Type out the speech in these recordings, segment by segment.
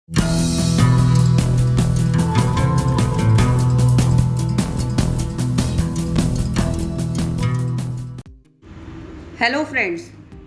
Hello friends,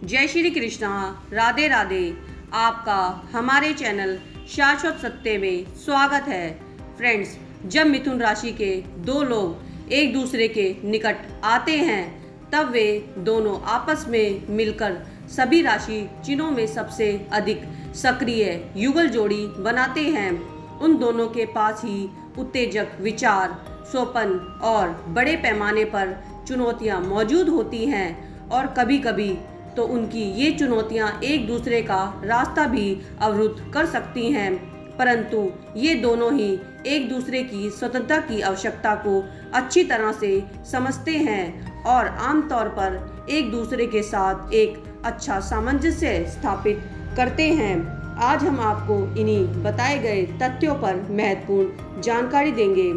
जय श्री कृष्णा, राधे राधे। आपका हमारे चैनल शाश्वत सत्य में स्वागत है। फ्रेंड्स, जब मिथुन राशि के दो लोग एक दूसरे के निकट आते हैं तब वे दोनों आपस में मिलकर सभी राशि चिन्हों में सबसे अधिक सक्रिय युगल जोड़ी बनाते हैं। उन दोनों के पास ही उत्तेजक विचार, सोपन और बड़े पैमाने पर चुनौतियां मौजूद होती हैं और कभी कभी तो उनकी ये चुनौतियां एक दूसरे का रास्ता भी अवरुद्ध कर सकती हैं, परंतु ये दोनों ही एक दूसरे की स्वतंत्रता की आवश्यकता को अच्छी तरह से समझते हैं और आमतौर पर एक दूसरे के साथ एक अच्छा सामंजस्य स्थापित करते हैं। आज हम आपको इन्हीं बताए गए तथ्यों पर महत्वपूर्ण जानकारी देंगे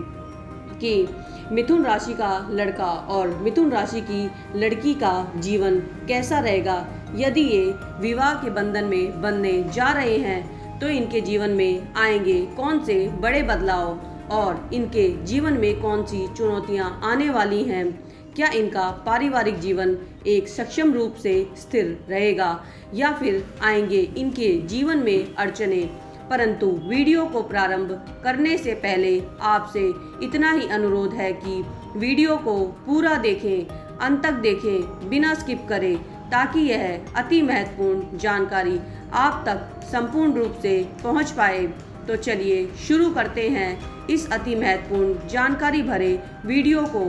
कि मिथुन राशि का लड़का और मिथुन राशि की लड़की का जीवन कैसा रहेगा। यदि ये विवाह के बंधन में बनने जा रहे हैं तो इनके जीवन में आएंगे कौन से बड़े बदलाव और इनके जीवन में कौन सी चुनौतियां आने वाली हैं। क्या इनका पारिवारिक जीवन एक सक्षम रूप से स्थिर रहेगा या फिर आएंगे इनके जीवन में अड़चने। परंतु वीडियो को प्रारंभ करने से पहले आपसे इतना ही अनुरोध है कि वीडियो को पूरा देखें, अंत तक देखें, बिना स्किप करें, ताकि यह अति महत्वपूर्ण जानकारी आप तक संपूर्ण रूप से पहुंच पाए। तो चलिए शुरू करते हैं इस अति महत्वपूर्ण जानकारी भरे वीडियो को।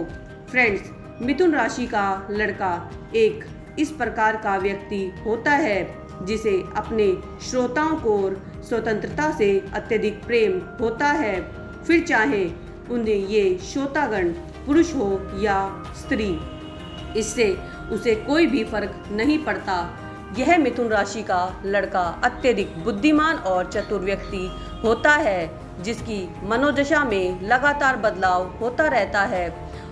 फ्रेंड्स, मिथुन राशि का लड़का एक इस प्रकार का व्यक्ति होता है जिसे अपने श्रोताओं को स्वतंत्रता से अत्यधिक प्रेम होता है, फिर चाहे उन्हें ये श्रोतागण पुरुष हो या स्त्री, इससे उसे कोई भी फर्क नहीं पड़ता। यह मिथुन राशि का लड़का अत्यधिक बुद्धिमान और चतुर व्यक्ति होता है जिसकी मनोदशा में लगातार बदलाव होता रहता है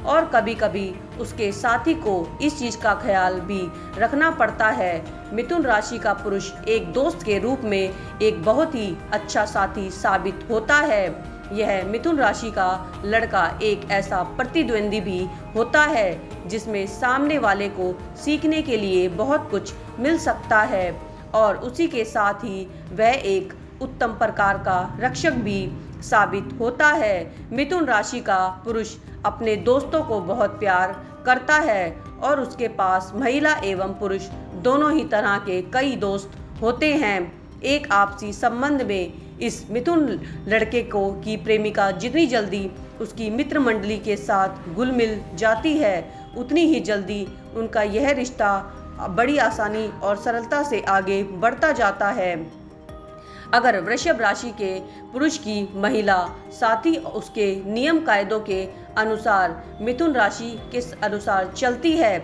और कभी कभी उसके साथी को इस चीज का ख्याल भी रखना पड़ता है। मिथुन राशि का पुरुष एक दोस्त के रूप में एक बहुत ही अच्छा साथी साबित होता है। यह मिथुन राशि का लड़का एक ऐसा प्रतिद्वंदी भी होता है जिसमें सामने वाले को सीखने के लिए बहुत कुछ मिल सकता है और उसी के साथ ही वह एक उत्तम प्रकार का रक्षक भी साबित होता है। मिथुन राशि का पुरुष अपने दोस्तों को बहुत प्यार करता है और उसके पास महिला एवं पुरुष दोनों ही तरह के कई दोस्त होते हैं। एक आपसी संबंध में इस मिथुन लड़के को की प्रेमिका जितनी जल्दी उसकी मित्र मंडली के साथ घुल मिल जाती है उतनी ही जल्दी उनका यह रिश्ता बड़ी आसानी और सरलता से आगे बढ़ता जाता है। अगर वृषभ राशि के पुरुष की महिला साथी उसके नियम कायदों के अनुसार मिथुन राशि के अनुसार चलती है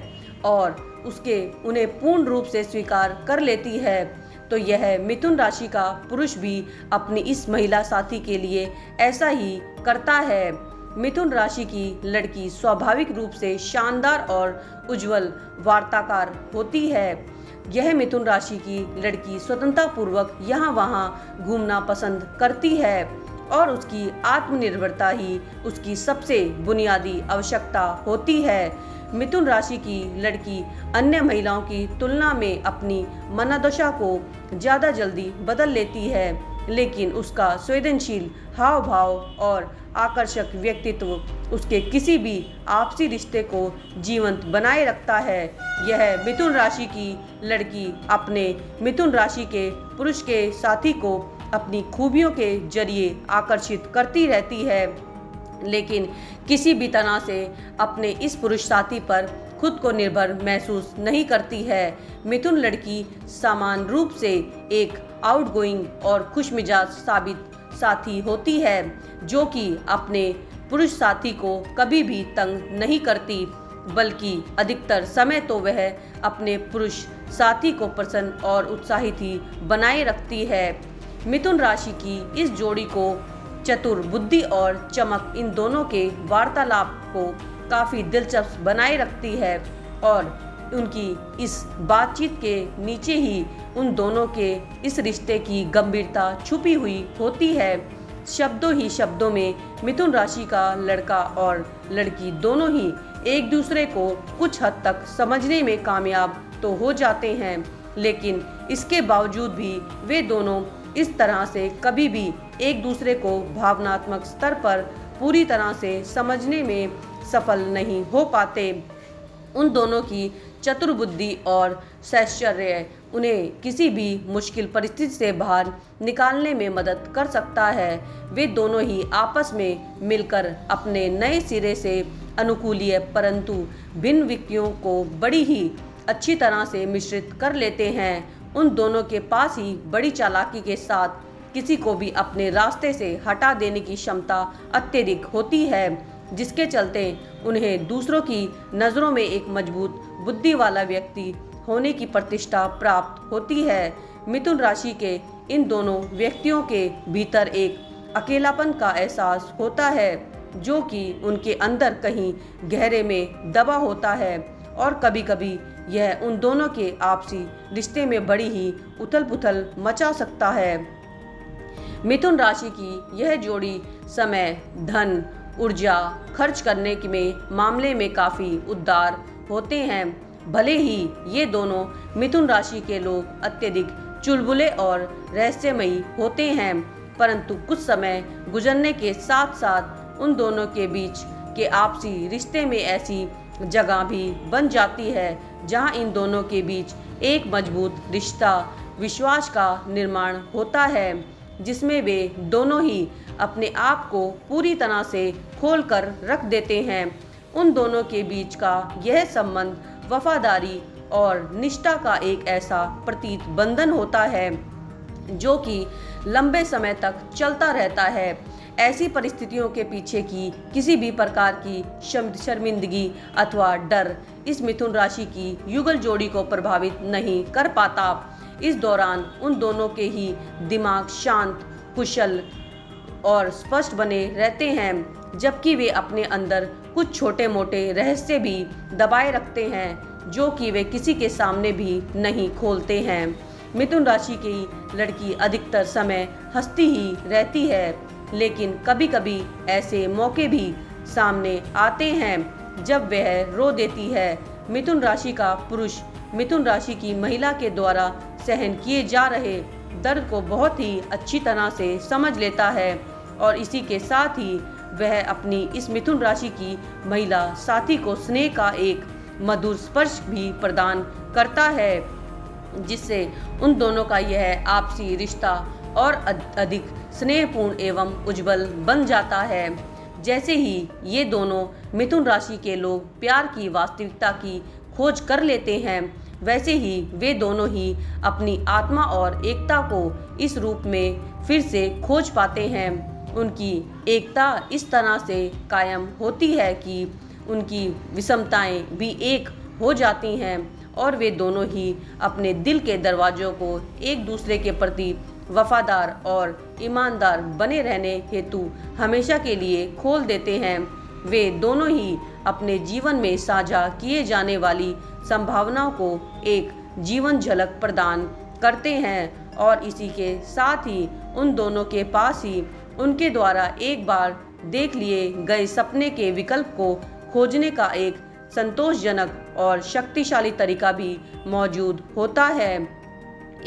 और उसके उन्हें पूर्ण रूप से स्वीकार कर लेती है तो यह मिथुन राशि का पुरुष भी अपनी इस महिला साथी के लिए ऐसा ही करता है। मिथुन राशि की लड़की स्वाभाविक रूप से शानदार और उज्जवल वार्ताकार होती है। यह मिथुन राशि की लड़की स्वतंत्रता पूर्वक यहाँ वहाँ घूमना पसंद करती है और उसकी आत्मनिर्भरता ही उसकी सबसे बुनियादी आवश्यकता होती है। मिथुन राशि की लड़की अन्य महिलाओं की तुलना में अपनी मनोदशा को ज़्यादा जल्दी बदल लेती है, लेकिन उसका संवेदनशील हाव भाव और आकर्षक व्यक्तित्व उसके किसी भी आपसी रिश्ते को जीवंत बनाए रखता है। यह मिथुन राशि की लड़की अपने मिथुन राशि के पुरुष के साथी को अपनी खूबियों के जरिए आकर्षित करती रहती है, लेकिन किसी भी तरह से अपने इस पुरुष साथी पर खुद को निर्भर महसूस नहीं करती है। मिथुन लड़की समान रूप से एक आउटगोइंग और खुशमिजाज साथी होती है जो कि अपने पुरुष साथी को कभी भी तंग नहीं करती, बल्कि अधिकतर समय तो वह अपने पुरुष साथी को प्रसन्न और उत्साहित ही बनाए रखती है। मिथुन राशि की इस जोड़ी को चतुर बुद्धि और चमक इन दोनों के वार्तालाप को काफ़ी दिलचस्प बनाए रखती है और उनकी इस बातचीत के नीचे ही उन दोनों के इस रिश्ते की गंभीरता छुपी हुई होती है। शब्दों ही शब्दों में मिथुन राशि का लड़का और लड़की दोनों ही एक दूसरे को कुछ हद तक समझने में कामयाब तो हो जाते हैं, लेकिन इसके बावजूद भी वे दोनों इस तरह से कभी भी एक दूसरे को भावनात्मक स्तर पर पूरी तरह से समझने में सफल नहीं हो पाते। उन दोनों की चतुर बुद्धि और सौंदर्य उन्हें किसी भी मुश्किल परिस्थिति से बाहर निकालने में मदद कर सकता है। वे दोनों ही आपस में मिलकर अपने नए सिरे से अनुकूलीय परंतु भिन्न व्यक्तियों को बड़ी ही अच्छी तरह से मिश्रित कर लेते हैं। उन दोनों के पास ही बड़ी चालाकी के साथ किसी को भी अपने रास्ते से हटा देने की क्षमता अत्यधिक होती है, जिसके चलते उन्हें दूसरों की नज़रों में एक मजबूत बुद्धि वाला व्यक्ति होने की प्रतिष्ठा प्राप्त होती है। मिथुन राशि के इन दोनों व्यक्तियों के भीतर एक अकेलापन का एहसास होता है, जो कि उनके अंदर कहीं गहरे में दबा होता है, और कभी कभी यह उन दोनों के आपसी रिश्ते में बड़ी ही उथल पुथल मचा सकता है। मिथुन राशि की यह जोड़ी समय, धन, ऊर्जा खर्च करने में मामले में काफ़ी उदार होते हैं। भले ही ये दोनों मिथुन राशि के लोग अत्यधिक चुलबुले और रहस्यमयी होते हैं, परंतु कुछ समय गुजरने के साथ साथ उन दोनों के बीच के आपसी रिश्ते में ऐसी जगह भी बन जाती है जहां इन दोनों के बीच एक मजबूत रिश्ता, विश्वास का निर्माण होता है, जिसमें वे दोनों ही अपने आप को पूरी तरह से खोल कर रख देते हैं। उन दोनों के बीच का यह संबंध वफादारी और निष्ठा का एक ऐसा प्रतीत बंधन होता है जो कि लंबे समय तक चलता रहता है। ऐसी परिस्थितियों के पीछे की किसी भी प्रकार की शर्मिंदगी अथवा डर इस मिथुन राशि की युगल जोड़ी को प्रभावित नहीं कर पाता। इस दौरान उन दोनों के ही दिमाग शांत, कुशल और स्पष्ट बने रहते हैं, जबकि वे अपने अंदर कुछ छोटे मोटे रहस्य भी दबाए रखते हैं जो कि वे किसी के सामने भी नहीं खोलते हैं। मिथुन राशि की लड़की अधिकतर समय हंसती ही रहती है, लेकिन कभी कभी ऐसे मौके भी सामने आते हैं जब वह रो देती है। मिथुन राशि का पुरुष मिथुन राशि की महिला के द्वारा सहन किए जा रहे दर्द को बहुत ही अच्छी तरह से समझ लेता है, और इसी के साथ ही वह अपनी इस मिथुन राशि की महिला साथी को स्नेह का एक मधुर स्पर्श भी प्रदान करता है, जिससे उन दोनों का यह आपसी रिश्ता और अधिक स्नेहपूर्ण एवं उज्जवल बन जाता है। जैसे ही ये दोनों मिथुन राशि के लोग प्यार की वास्तविकता की खोज कर लेते हैं, वैसे ही वे दोनों ही अपनी आत्मा और एकता को इस रूप में फिर से खोज पाते हैं। उनकी एकता इस तरह से कायम होती है कि उनकी विषमताएं भी एक हो जाती हैं, और वे दोनों ही अपने दिल के दरवाजों को एक दूसरे के प्रति वफादार और ईमानदार बने रहने हेतु हमेशा के लिए खोल देते हैं। वे दोनों ही अपने जीवन में साझा किए जाने वाली संभावनाओं को एक जीवन झलक प्रदान करते हैं, और इसी के साथ ही उन दोनों के पास ही उनके द्वारा एक बार देख लिए गए सपने के विकल्प को खोजने का एक संतोषजनक और शक्तिशाली तरीका भी मौजूद होता है।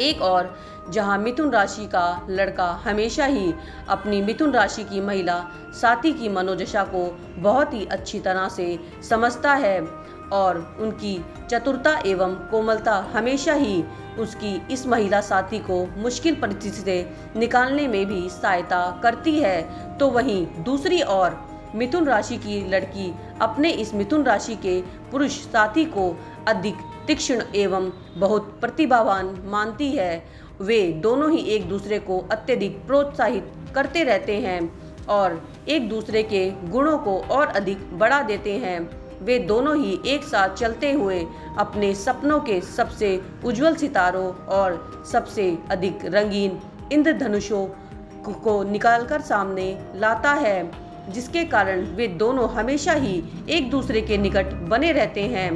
एक और जहां मिथुन राशि का लड़का हमेशा ही अपनी मिथुन राशि की महिला साथी की मनोदशा को बहुत ही अच्छी तरह से समझता है, और उनकी चतुरता एवं कोमलता हमेशा ही उसकी इस महिला साथी को मुश्किल परिस्थिति से निकालने में भी सहायता करती है। तो वहीं दूसरी ओर मिथुन राशि की लड़की अपने इस मिथुन राशि के पुरुष साथी को अधिक तीक्ष्ण एवं बहुत प्रतिभावान मानती है। वे दोनों ही एक दूसरे को अत्यधिक प्रोत्साहित करते रहते हैं और एक दूसरे के गुणों को और अधिक बढ़ा देते हैं। वे दोनों ही एक साथ चलते हुए अपने सपनों के सबसे उज्जवल सितारों और सबसे अधिक रंगीन इंद्रधनुषों को निकालकर सामने लाता है, जिसके कारण वे दोनों हमेशा ही एक दूसरे के निकट बने रहते हैं।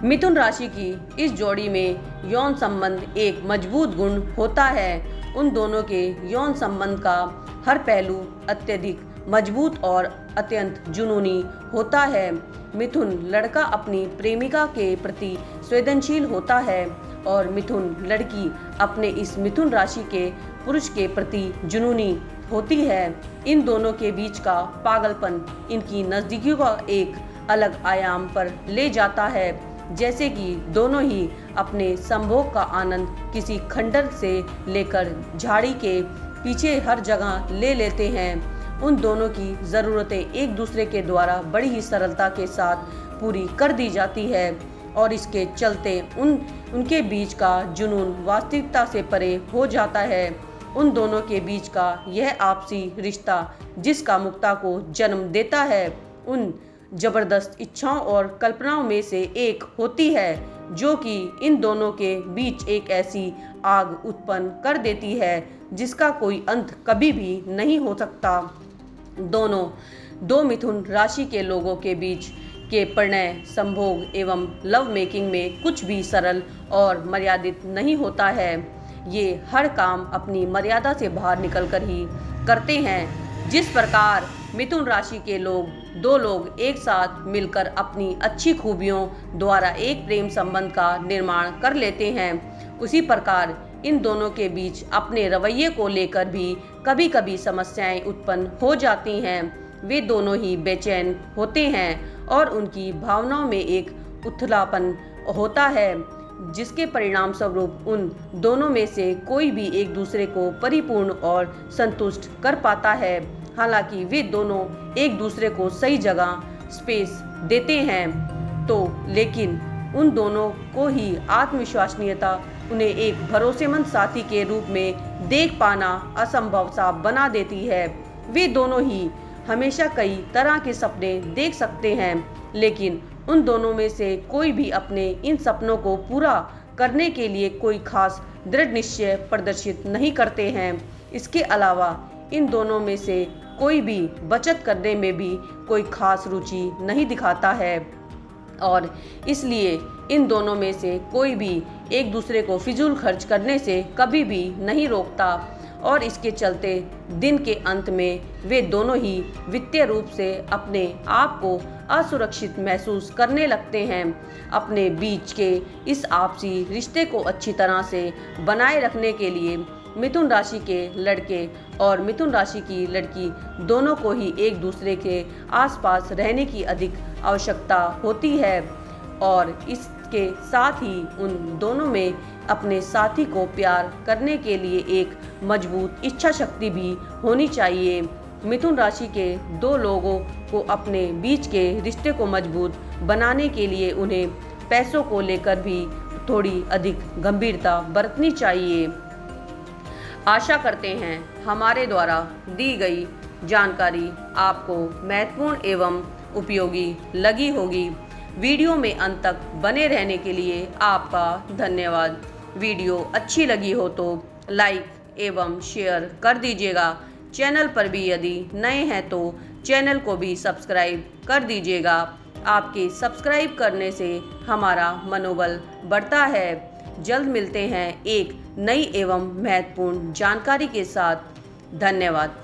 मिथुन राशि की इस जोड़ी में यौन संबंध एक मजबूत गुण होता है। उन दोनों के यौन संबंध का हर पहलू अत्यधिक मजबूत और अत्यंत जुनूनी होता है। मिथुन लड़का अपनी प्रेमिका के प्रति संवेदनशील होता है और मिथुन लड़की अपने इस मिथुन राशि के पुरुष के प्रति जुनूनी होती है। इन दोनों के बीच का पागलपन इनकी नज़दीकी का एक अलग आयाम पर ले जाता है, जैसे कि दोनों ही अपने संभोग का आनंद किसी खंडर से लेकर झाड़ी के पीछे हर जगह ले लेते हैं। उन दोनों की ज़रूरतें एक दूसरे के द्वारा बड़ी ही सरलता के साथ पूरी कर दी जाती है और इसके चलते उनके बीच का जुनून वास्तविकता से परे हो जाता है। उन दोनों के बीच का यह आपसी रिश्ता जिसका मुक्ता को जन्म देता है, उन जबरदस्त इच्छाओं और कल्पनाओं में से एक होती है जो कि इन दोनों के बीच एक ऐसी आग उत्पन्न कर देती है जिसका कोई अंत कभी भी नहीं हो सकता। दो मिथुन राशि के लोगों के बीच के प्रणय, संभोग एवं लव मेकिंग में कुछ भी सरल और मर्यादित नहीं होता है। ये हर काम अपनी मर्यादा से बाहर निकलकर ही करते हैं। जिस प्रकार मिथुन राशि के दो लोग एक साथ मिलकर अपनी अच्छी खूबियों द्वारा एक प्रेम संबंध का निर्माण कर लेते हैं, उसी प्रकार इन दोनों के बीच अपने रवैये को लेकर भी कभी कभी समस्याएं उत्पन्न हो जाती हैं। वे दोनों ही बेचैन होते हैं और उनकी भावनाओं में एक उथलापन होता है, जिसके परिणाम स्वरूप उन दोनों में से कोई भी एक दूसरे को परिपूर्ण और संतुष्ट कर पाता है। हालांकि वे दोनों एक दूसरे को सही जगह स्पेस देते हैं तो लेकिन उन दोनों को ही आत्मविश्वसनीयता उन्हें एक भरोसेमंद साथी के रूप में देख पाना असंभव सा बना देती है। वे दोनों ही हमेशा कई तरह के सपने देख सकते हैं, लेकिन उन दोनों में से कोई भी अपने इन सपनों को पूरा करने के लिए कोई खास दृढ़ निश्चय प्रदर्शित नहीं करते हैं। इसके अलावा इन दोनों में से कोई भी बचत करने में भी कोई खास रुचि नहीं दिखाता है और इसलिए इन दोनों में से कोई भी एक दूसरे को फिजूल खर्च करने से कभी भी नहीं रोकता और इसके चलते दिन के अंत में वे दोनों ही वित्तीय रूप से अपने आप को असुरक्षित महसूस करने लगते हैं। अपने बीच के इस आपसी रिश्ते को अच्छी तरह से बनाए रखने के लिए मिथुन राशि के लड़के और मिथुन राशि की लड़की दोनों को ही एक दूसरे के आसपास रहने की अधिक आवश्यकता होती है और इसके साथ ही उन दोनों में अपने साथी को प्यार करने के लिए एक मजबूत इच्छा शक्ति भी होनी चाहिए। मिथुन राशि के दो लोगों को अपने बीच के रिश्ते को मजबूत बनाने के लिए उन्हें पैसों को लेकर भी थोड़ी अधिक गंभीरता बरतनी चाहिए। आशा करते हैं हमारे द्वारा दी गई जानकारी आपको महत्वपूर्ण एवं उपयोगी लगी होगी। वीडियो में अंत तक बने रहने के लिए आपका धन्यवाद। वीडियो अच्छी लगी हो तो लाइक एवं शेयर कर दीजिएगा। चैनल पर भी यदि नए हैं तो चैनल को भी सब्सक्राइब कर दीजिएगा। आपके सब्सक्राइब करने से हमारा मनोबल बढ़ता है। जल्द मिलते हैं एक नई एवं महत्वपूर्ण जानकारी के साथ। धन्यवाद।